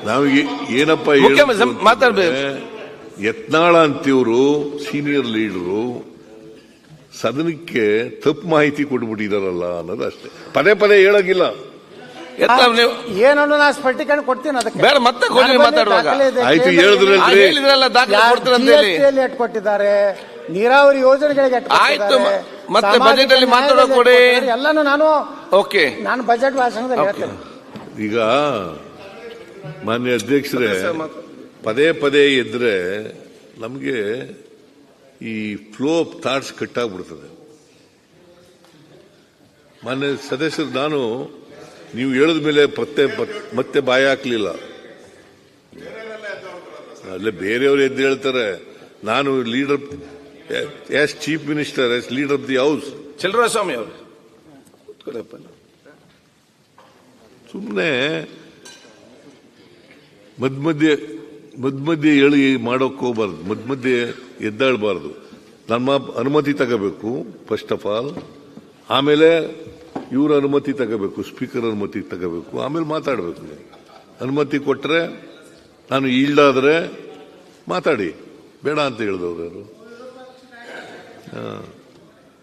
ನಾವು ಏನಪ್ಪ ಮಾತಾಡ್ಬೇಕು. ಯತ್ನಾಳ ಅಂತಿವರು ಸೀನಿಯರ್ ಲೀಡರು ಸದನಕ್ಕೆ ತಪ್ಪು ಮಾಹಿತಿ ಕೊಟ್ಬಿಟ್ಟಿದಾರಲ್ಲ ಅನ್ನೋದು ಅಷ್ಟೇ. ಪದೇ ಪದೇ ಹೇಳೋಗಿಲ್ಲ. ಏನು ನಾ ಸ್ಪಷ್ಟೀಕರಣ ಕೊಡ್ತೀನಿ ಅದಕ್ಕೆ. ಬೇಡ ಮತ್ತೆ ಮಾತಾಡುವಾಗ ಆಯ್ತು ಹೇಳಿದ್ರಲ್ರಿ. ಕೊಟ್ಟಿದ್ದಾರೆ ನೀರಾವರಿ ಯೋಜನೆಗಳಿಗೆ ಆಯ್ತು ಮತ್ತೆ ಬಜೆಟ್ ಅಲ್ಲಿ ಮಾತಾಡೋ ಕೊಡಿ ಎಲ್ಲಾನು ನಾನು ಓಕೆ ನಾನು ಬಜೆಟ್ ಭಾಷಣದಲ್ಲಿ ಹೇಳ್ತೇನೆ. ಈಗ ಮಾನ್ಯ ಅಧ್ಯಕ್ಷರೇ ಪದೇ ಪದೇ ಇದ್ರೆ ನಮಗೆ ಈ ಫ್ಲೋ ಆಫ್ ಥಾಟ್ಸ್ ಕಟ್ಟಾಗ್ಬಿಡ್ತದೆ. ಮಾನ್ಯ ಸದಸ್ಯರು, ನಾನು ನೀವು ಹೇಳಿದ ಮೇಲೆ ಮತ್ತೆ ಬಾಯ ಹಾಕ್ಲಿಲ್ಲ. ಅಲ್ಲೇ ಬೇರೆಯವರು ಎದ್ದು ಹೇಳ್ತಾರೆ ನಾನು leader as chief minister as leader of the house. ಚಲರಾಸ್ವಾಮಿ ಅವರು ಸುಮ್ಮನೆ ಮಧ್ಯ ಹೇಳಿ ಮಾಡೋಕ್ ಹೋಗ್ಬಾರ್ದು, ಮಧ್ಯ ಎದ್ದಾಳಬಾರ್ದು. ನಮ್ಮ ಅನುಮತಿ ತಗೋಬೇಕು ಫಸ್ಟ್ ಆಫ್ ಆಲ್, ಆಮೇಲೆ ಇವ್ರ ಅನುಮತಿ ತಗೋಬೇಕು, ಸ್ಪೀಕರ್ ಅನುಮತಿ ತಗೋಬೇಕು, ಆಮೇಲೆ ಮಾತಾಡಬೇಕು. ಅನುಮತಿ ಕೊಟ್ಟರೆ ನಾನು ಈಲ್ಡಾದ್ರೆ ಮಾತಾಡಿ, ಬೇಡ ಅಂತ ಹೇಳಿದವರು ಯಾರು?